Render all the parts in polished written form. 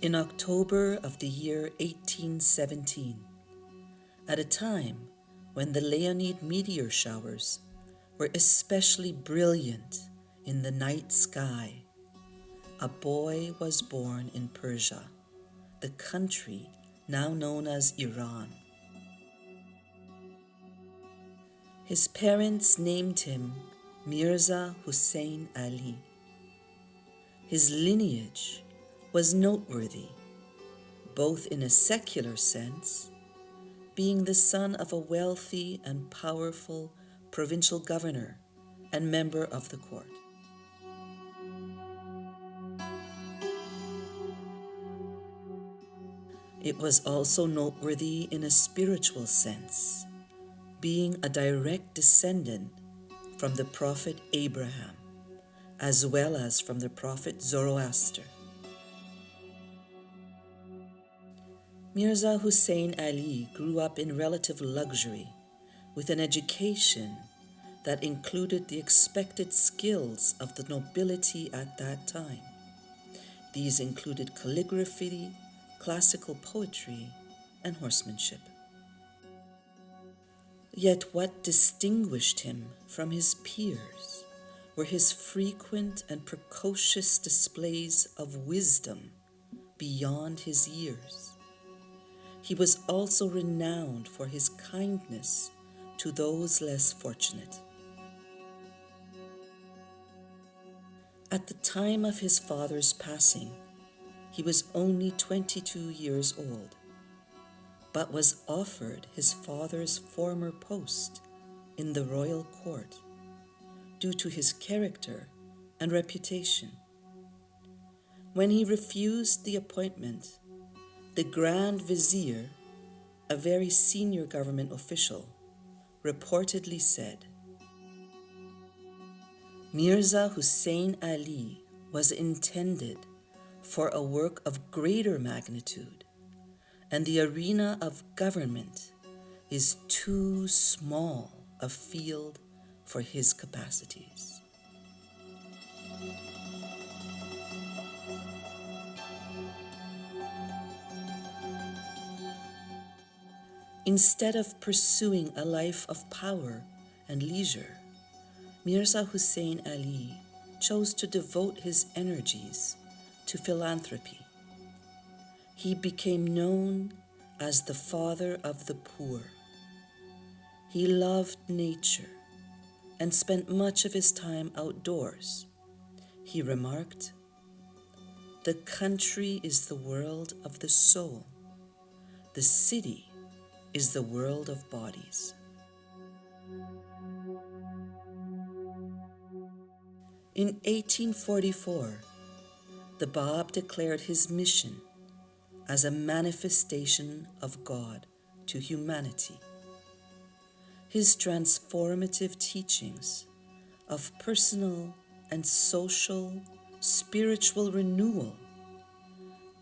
In October of the year 1817, at a time when the Leonid meteor showers were especially brilliant in the night sky, a boy was born in Persia, the country now known as Iran. His parents named him Mírzá Husayn Ali. His lineage was noteworthy, both in a secular sense, being the son of a wealthy and powerful provincial governor and member of the court. It was also noteworthy in a spiritual sense, being a direct descendant from the prophet Abraham, as well as from the prophet Zoroaster. Mírzá Husayn Ali grew up in relative luxury, with an education that included the expected skills of the nobility at that time. These included calligraphy, classical poetry, and horsemanship. Yet what distinguished him from his peers were his frequent and precocious displays of wisdom beyond his years. He was also renowned for his kindness to those less fortunate. At the time of his father's passing, he was only 22 years old, but was offered his father's former post in the royal court due to his character and reputation. When he refused the appointment, the Grand Vizier, a very senior government official, reportedly said, Mírzá Husayn Ali was intended for a work of greater magnitude, and the arena of government is too small a field for his capacities. Instead of pursuing a life of power and leisure, Mírzá Husayn Ali chose to devote his energies to philanthropy. He became known as the father of the poor. He loved nature and spent much of his time outdoors. He remarked, "The country is the world of the soul. The city is the world of bodies." In 1844, the Bab declared his mission as a manifestation of God to humanity. His transformative teachings of personal and social spiritual renewal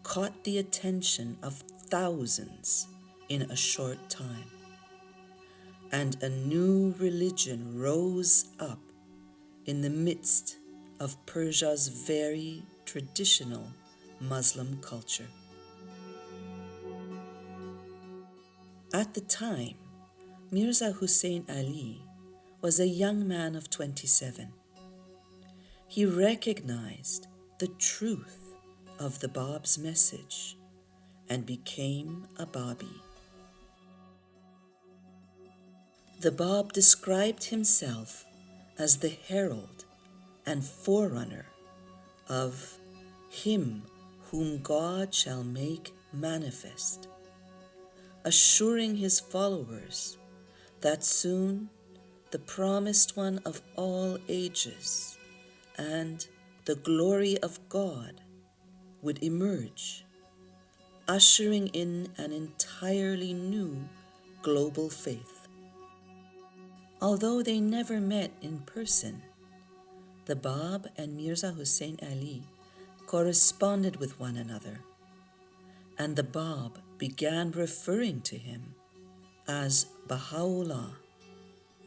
caught the attention of thousands in a short time, and a new religion rose up in the midst of Persia's very traditional Muslim culture. At the time, Mírzá Husayn Ali was a young man of 27. He recognized the truth of the Bab's message and became a Babi. The Bab described himself as the herald and forerunner of him whom God shall make manifest, assuring his followers that soon the promised one of all ages and the glory of God would emerge, ushering in an entirely new global faith. Although they never met in person, the Bab and Mírzá Husayn Ali corresponded with one another, and the Bab began referring to him as Bahá'u'lláh,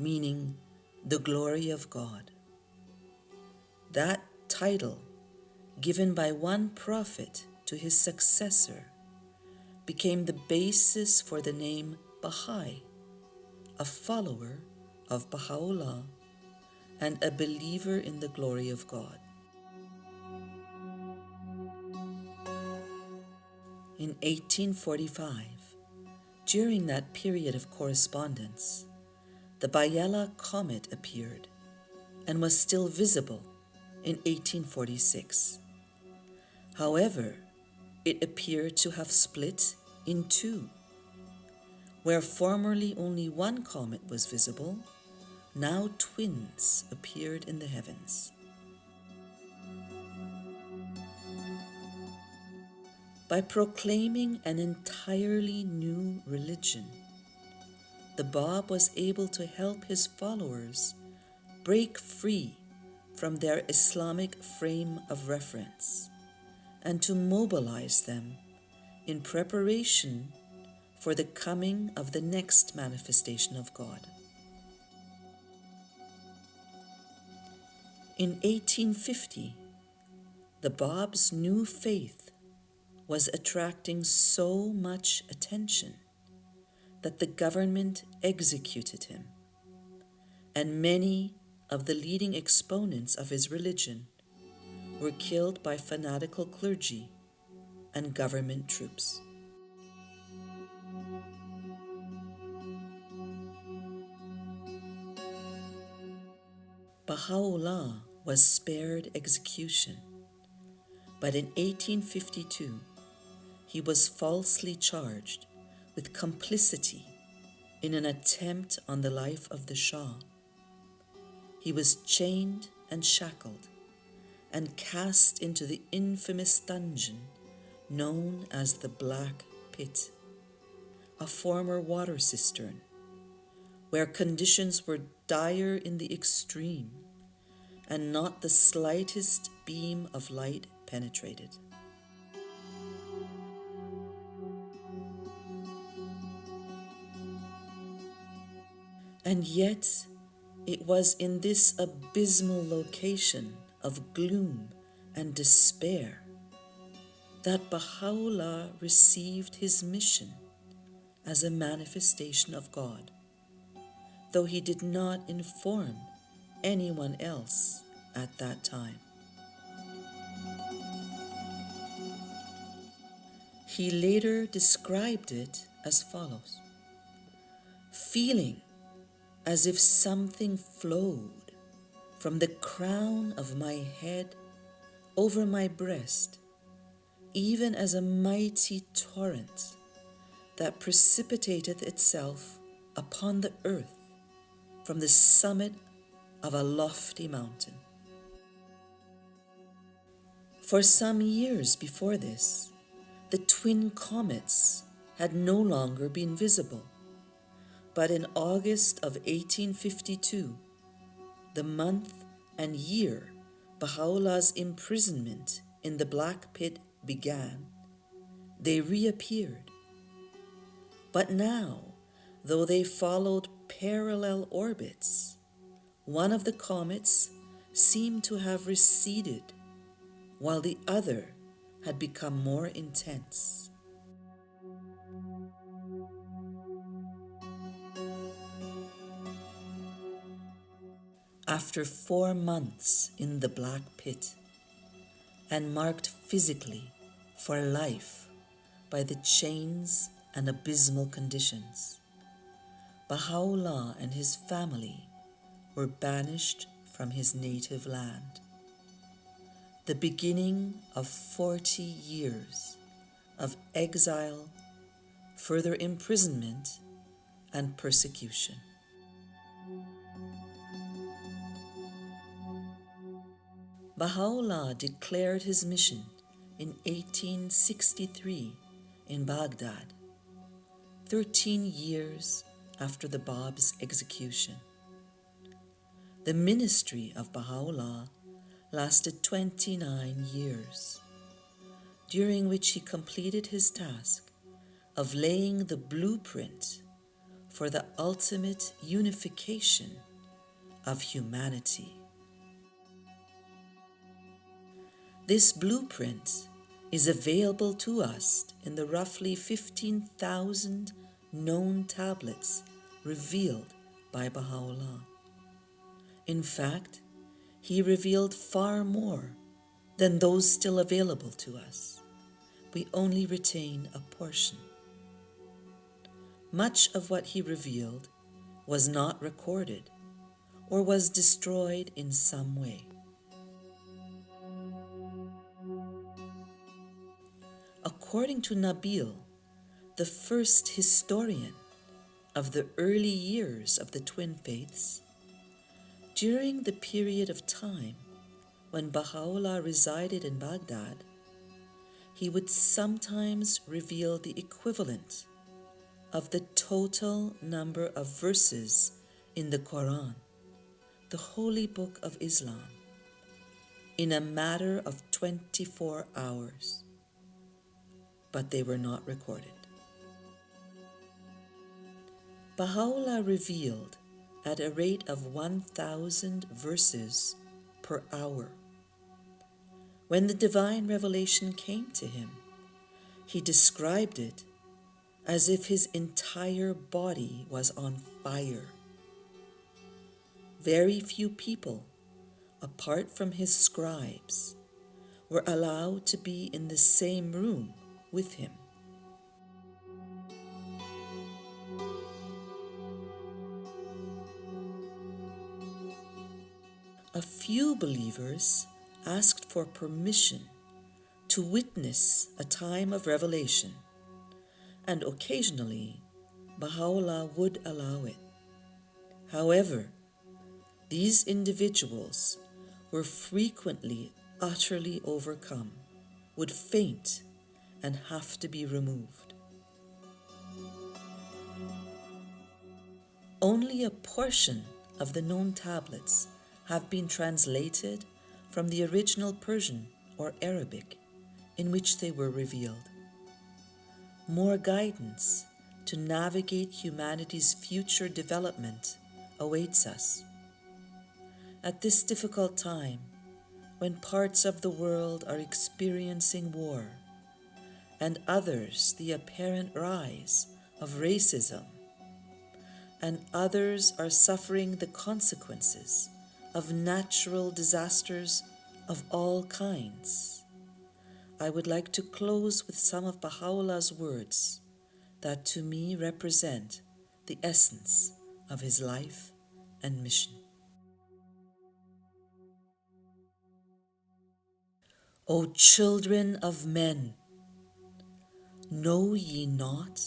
meaning the glory of God. That title, given by one prophet to his successor became the basis for the name Baha'i, a follower of Bahá'u'lláh and a believer in the glory of God. In 1845, during that period of correspondence, the Bahá'u'lláh comet appeared and was still visible in 1846. However, it appeared to have split in two. Where formerly only one comet was visible, now twins appeared in the heavens. By proclaiming an entirely new religion, the Bab was able to help his followers break free from their Islamic frame of reference and to mobilize them in preparation for the coming of the next manifestation of God. In 1850, the Bab's new faith was attracting so much attention that the government executed him, and many of the leading exponents of his religion were killed by fanatical clergy and government troops. Bahá'u'lláh was spared execution, but in 1852 he was falsely charged with complicity in an attempt on the life of the Shah. He was chained and shackled and cast into the infamous dungeon known as the Black Pit, a former water cistern, where conditions were dire in the extreme and not the slightest beam of light penetrated. And yet, it was in this abysmal location of gloom and despair that Bahá'u'lláh received his mission as a manifestation of God, though he did not inform anyone else at that time. He later described it as follows: feeling as if something flowed from the crown of my head over my breast, even as a mighty torrent that precipitated itself upon the earth from the summit of a lofty mountain. For some years before this, the twin comets had no longer been visible, but in August of 1852, the month and year Baha'u'llah's imprisonment in the Black Pit began, they reappeared. But now, though they followed parallel orbits, one of the comets seemed to have receded, while the other had become more intense. After 4 months in the Black Pit, and marked physically for life by the chains and abysmal conditions, Bahá'u'lláh and his family were banished from his native land. The beginning of 40 years of exile, further imprisonment, and persecution. Bahá'u'lláh declared his mission in 1863 in Baghdad, 13 years after the Bab's execution. The ministry of Bahá'u'lláh lasted 29 years, during which he completed his task of laying the blueprint for the ultimate unification of humanity. This blueprint is available to us in the roughly 15,000 known tablets revealed by Bahá'u'lláh. In fact, he revealed far more than those still available to us. We only retain a portion. Much of what he revealed was not recorded or was destroyed in some way. According to Nabil, the first historian of the early years of the twin faiths, during the period of time when Baha'u'lláh resided in Baghdad, he would sometimes reveal the equivalent of the total number of verses in the Quran, the holy book of Islam, in a matter of 24 hours. But they were not recorded. Baha'u'lláh revealed at a rate of 1,000 verses per hour. When the divine revelation came to him, he described it as if his entire body was on fire. Very few people, apart from his scribes, were allowed to be in the same room with him. A few believers asked for permission to witness a time of revelation, and occasionally Baha'u'lláh would allow it. However, these individuals were frequently utterly overcome, would faint, and have to be removed. Only a portion of the known tablets have been translated from the original Persian or Arabic in which they were revealed. More guidance to navigate humanity's future development awaits us. At this difficult time, when parts of the world are experiencing war, and others the apparent rise of racism, and others are suffering the consequences of natural disasters of all kinds, I would like to close with some of Baha'u'llah's words that to me represent the essence of his life and mission. O children of men, know ye not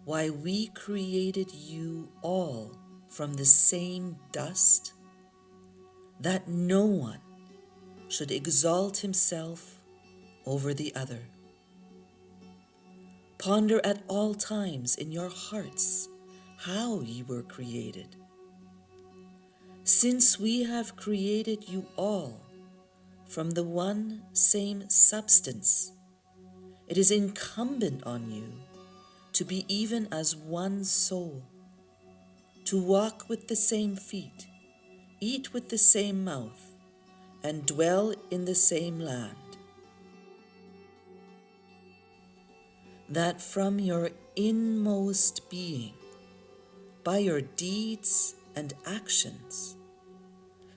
why we created you all from the same dust? That no one should exalt himself over the other. Ponder at all times in your hearts how ye were created. Since we have created you all from the one same substance, it is incumbent on you to be even as one soul, to walk with the same feet, eat with the same mouth, and dwell in the same land. That from your inmost being, by your deeds and actions,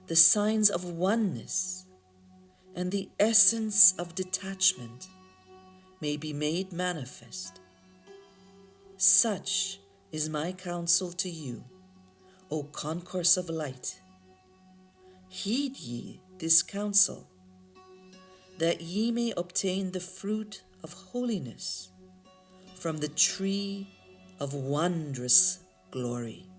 the signs of oneness and the essence of detachment may be made manifest. Such is my counsel to you, O concourse of light. Heed ye this counsel, that ye may obtain the fruit of holiness from the tree of wondrous glory.